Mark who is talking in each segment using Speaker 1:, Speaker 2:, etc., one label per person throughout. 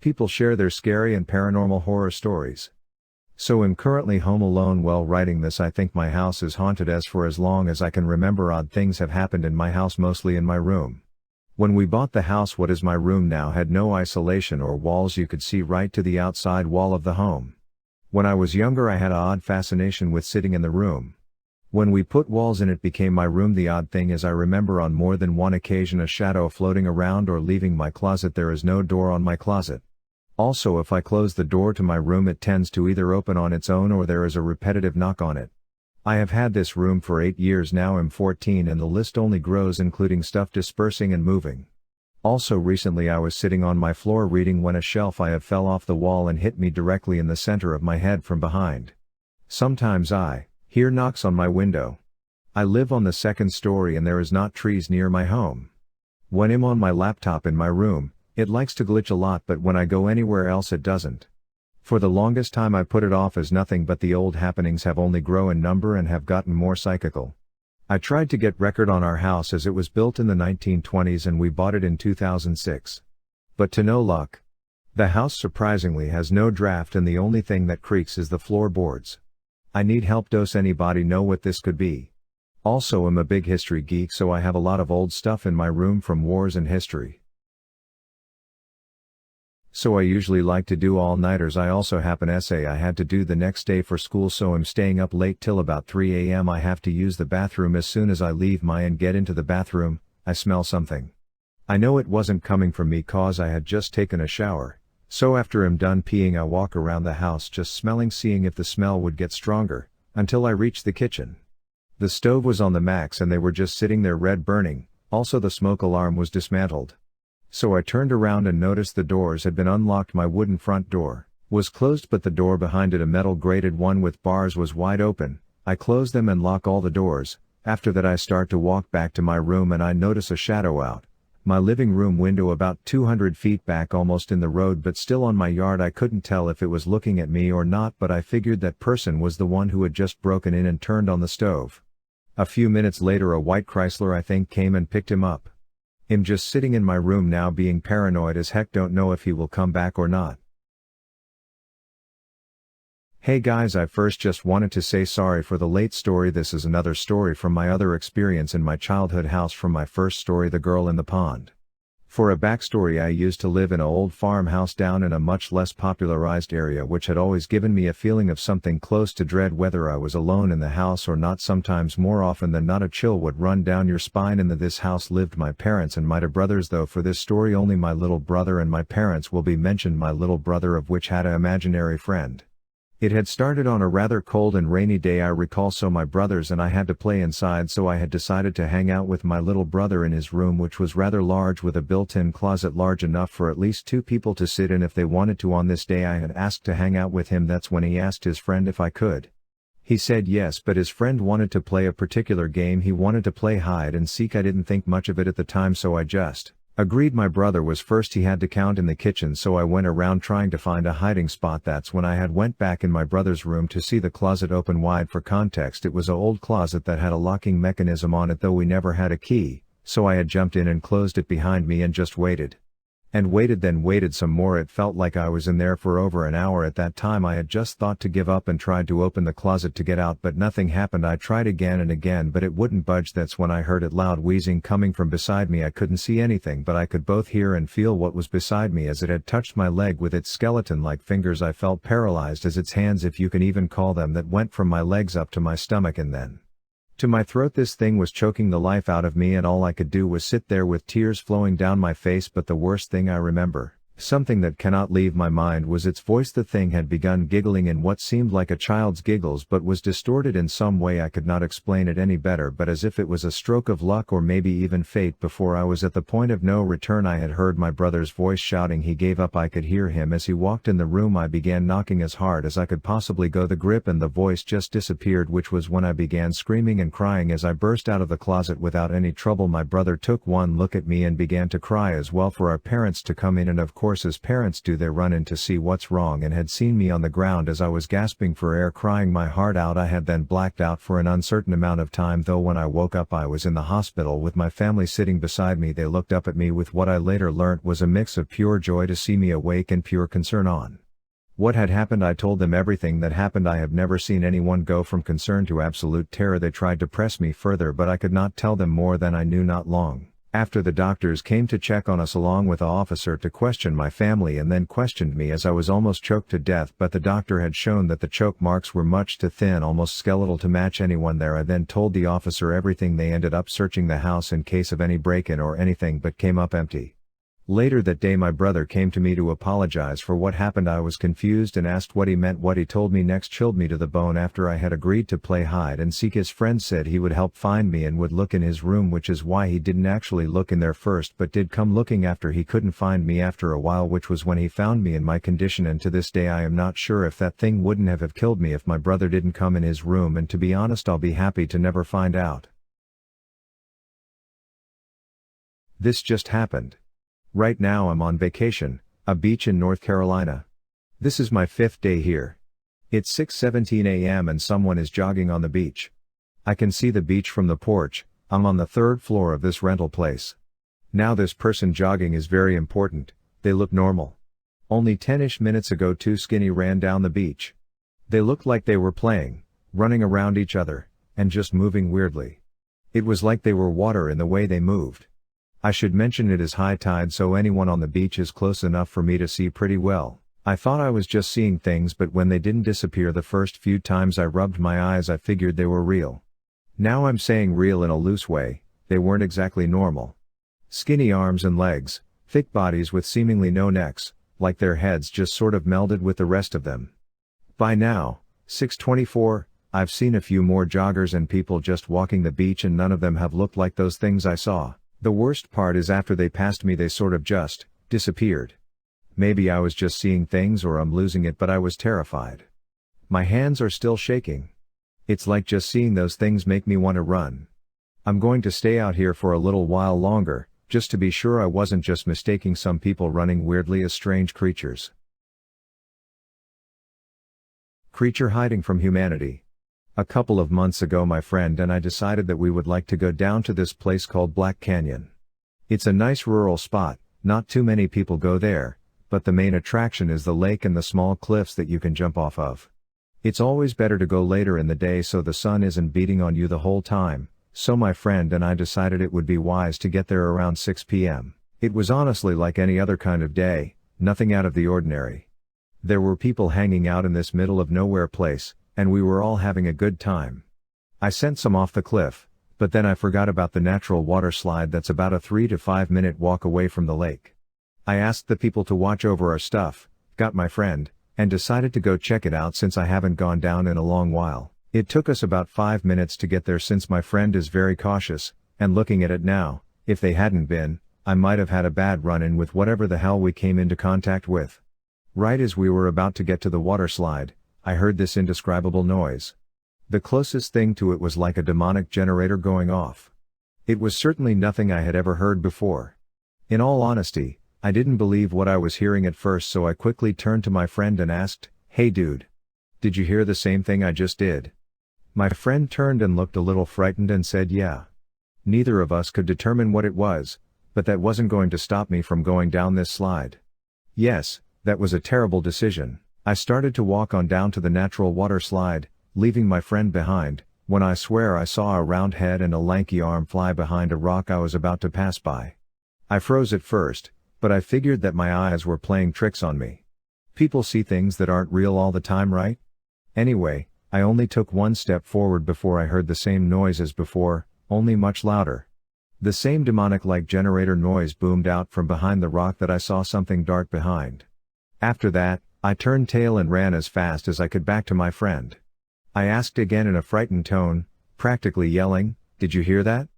Speaker 1: People share their scary and paranormal horror stories. So I'm currently home alone while writing this. I think my house is haunted as for as long as I can remember. Odd things have happened in my house, mostly in my room. When we bought the house, what is my room now had no isolation or walls. You could see right to the outside wall of the home. When I was younger, I had an odd fascination with sitting in the room. When we put walls in, it became my room. The odd thing is I remember on more than one occasion a shadow floating around or leaving my closet. There is no door on my closet. Also, if I close the door to my room, it tends to either open on its own or there is a repetitive knock on it. I have had this room for 8 years now. I'm 14 and the list only grows, including stuff dispersing and moving. Also, recently I was sitting on my floor reading when a shelf I have fell off the wall and hit me directly in the center of my head from behind. Sometimes I hear knocks on my window. I live on the second story and there is not trees near my home. When I'm on my laptop in my room, it likes to glitch a lot, but when I go anywhere else it doesn't. For the longest time I put it off as nothing, but the old happenings have only grown in number and have gotten more psychical. I tried to get record on our house as it was built in the 1920s and we bought it in 2006. But to no luck. The house surprisingly has no draft and the only thing that creaks is the floorboards. I need help. Does anybody know what this could be? Also, I'm a big history geek, so I have a lot of old stuff in my room from wars and history. So I usually like to do all-nighters. I also have an essay I had to do the next day for school, so I'm staying up late till about 3 a.m. I have to use the bathroom. As soon as I leave my and get into the bathroom, I smell something. I know it wasn't coming from me cause I had just taken a shower, so after I'm done peeing I walk around the house just smelling, seeing if the smell would get stronger, until I reach the kitchen. The stove was on the max and they were just sitting there red burning. Also, the smoke alarm was dismantled. So I turned around and noticed the doors had been unlocked. My wooden front door was closed, but the door behind it, a metal grated one with bars, was wide open. I close them and lock all the doors. After that I start to walk back to my room and I notice a shadow out my living room window about 200 feet back, almost in the road but still on my yard. I couldn't tell if it was looking at me or not, but I figured that person was the one who had just broken in and turned on the stove. A few minutes later a white Chrysler, I think, came and picked him up. I'm just sitting in my room now being paranoid as heck. Don't know if he will come back or not. Hey guys, I first just wanted to say sorry for the late story. This is another story from my other experience in my childhood house from my first story, The Girl in the Pond. For a backstory, I used to live in an old farmhouse down in a much less popularized area, which had always given me a feeling of something close to dread whether I was alone in the house or not. Sometimes, more often than not, a chill would run down your spine. In this house lived my parents and my two brothers, though for this story only my little brother and my parents will be mentioned. My little brother, of which had an imaginary friend. It had started on a rather cold and rainy day, I recall, so my brothers and I had to play inside, so I had decided to hang out with my little brother in his room, which was rather large with a built-in closet large enough for at least 2 people to sit in if they wanted to. On this day I had asked to hang out with him. That's when he asked his friend if I could. He said yes, but his friend wanted to play a particular game. He wanted to play hide and seek. I didn't think much of it at the time, so I just agreed. My brother was first. He had to count in the kitchen, so I went around trying to find a hiding spot. That's when I had went back in my brother's room to see the closet open wide. For context, it was an old closet that had a locking mechanism on it, though we never had a key, so I had jumped in and closed it behind me and just waited. And waited, then waited some more. It felt like I was in there for over an hour. At that time I had just thought to give up and tried to open the closet to get out, but nothing happened. I tried again and again, but it wouldn't budge. That's when I heard it loud wheezing coming from beside me. I couldn't see anything, but I could both hear and feel what was beside me as it had touched my leg with its skeleton-like fingers. I felt paralyzed as its hands, if you can even call them that, went from my legs up to my stomach and then to my throat. This thing was choking the life out of me and all I could do was sit there with tears flowing down my face. But the worst thing I remember, something that cannot leave my mind, was its voice. The thing had begun giggling in what seemed like a child's giggles but was distorted in some way. I could not explain it any better, but as if it was a stroke of luck or maybe even fate. Before I was at the point of no return, I had heard my brother's voice shouting. He gave up. I could hear him as he walked in the room. I began knocking as hard as I could possibly go. The grip and the voice just disappeared, which was when I began screaming and crying as I burst out of the closet without any trouble. My brother took one look at me and began to cry as well for our parents to come in, and of course as parents do, they run in to see what's wrong and had seen me on the ground as I was gasping for air, crying my heart out. I had then blacked out for an uncertain amount of time, though when I woke up I was in the hospital with my family sitting beside me. They looked up at me with what I later learnt was a mix of pure joy to see me awake and pure concern on what had happened. I told them everything that happened. I have never seen anyone go from concern to absolute terror. They tried to press me further, but I could not tell them more than I knew. Not long after, the doctors came to check on us along with an officer to question my family, and then questioned me as I was almost choked to death, but the doctor had shown that the choke marks were much too thin, almost skeletal, to match anyone there. I then told the officer everything. They ended up searching the house in case of any break-in or anything, but came up empty. Later that day my brother came to me to apologize for what happened. I was confused and asked what he meant. What he told me next chilled me to the bone. After I had agreed to play hide and seek, his friend said he would help find me and would look in his room, which is why he didn't actually look in there first, but did come looking after he couldn't find me after a while, which was when he found me in my condition. And to this day I am not sure if that thing wouldn't have killed me if my brother didn't come in his room, and to be honest I'll be happy to never find out. This just happened. Right now I'm on vacation, a beach in North Carolina. This is my 5th day here. It's 6:17 a.m. and someone is jogging on the beach. I can see the beach from the porch. I'm on the 3rd floor of this rental place. Now this person jogging is very important. They look normal. Only 10-ish minutes ago 2 skinny ran down the beach. They looked like they were playing, running around each other, and just moving weirdly. It was like they were water in the way they moved. I should mention it is high tide, so anyone on the beach is close enough for me to see pretty well. I thought I was just seeing things, but when they didn't disappear the first few times I rubbed my eyes I figured they were real. Now I'm saying real in a loose way, they weren't exactly normal. Skinny arms and legs, thick bodies with seemingly no necks, like their heads just sort of melded with the rest of them. By now, 6:24, I've seen a few more joggers and people just walking the beach, and none of them have looked like those things I saw. The worst part is after they passed me they sort of just disappeared. Maybe I was just seeing things or I'm losing it, but I was terrified. My hands are still shaking. It's like just seeing those things make me want to run. I'm going to stay out here for a little while longer, just to be sure I wasn't just mistaking some people running weirdly as strange creatures. Creature hiding from humanity. A couple of months ago my friend and I decided that we would like to go down to this place called Black Canyon. It's a nice rural spot, not too many people go there, but the main attraction is the lake and the small cliffs that you can jump off of. It's always better to go later in the day so the sun isn't beating on you the whole time, so my friend and I decided it would be wise to get there around 6 p.m. It was honestly like any other kind of day, nothing out of the ordinary. There were people hanging out in this middle of nowhere place, and we were all having a good time. I sent some off the cliff, but then I forgot about the natural water slide that's about a 3 to 5 minute walk away from the lake. I asked the people to watch over our stuff, got my friend, and decided to go check it out since I haven't gone down in a long while. It took us about 5 minutes to get there since my friend is very cautious, and looking at it now, if they hadn't been, I might have had a bad run-in with whatever the hell we came into contact with. Right as we were about to get to the water slide, I heard this indescribable noise. The closest thing to it was like a demonic generator going off. It was certainly nothing I had ever heard before. In all honesty, I didn't believe what I was hearing at first, so I quickly turned to my friend and asked, "Hey dude. Did you hear the same thing I just did?" My friend turned and looked a little frightened and said yeah. Neither of us could determine what it was, but that wasn't going to stop me from going down this slide. Yes, that was a terrible decision. I started to walk on down to the natural water slide, leaving my friend behind, when I swear I saw a round head and a lanky arm fly behind a rock I was about to pass by. I froze at first, but I figured that my eyes were playing tricks on me. People see things that aren't real all the time, right? Anyway, I only took one step forward before I heard the same noise as before, only much louder. The same demonic-like generator noise boomed out from behind the rock that I saw something dart behind. After that, I turned tail and ran as fast as I could back to my friend. I asked again in a frightened tone, practically yelling, "Did you hear that?"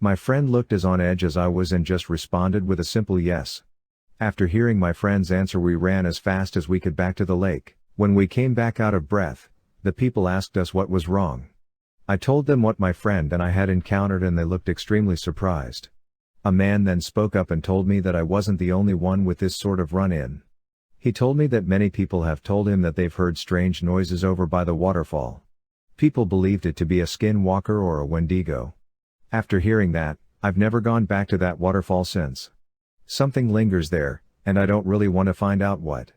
Speaker 1: My friend looked as on edge as I was and just responded with a simple yes. After hearing my friend's answer, we ran as fast as we could back to the lake. When we came back out of breath, the people asked us what was wrong. I told them what my friend and I had encountered and they looked extremely surprised. A man then spoke up and told me that I wasn't the only one with this sort of run-in. He told me that many people have told him that they've heard strange noises over by the waterfall. People believed it to be a skinwalker or a wendigo. After hearing that, I've never gone back to that waterfall since. Something lingers there, and I don't really want to find out what.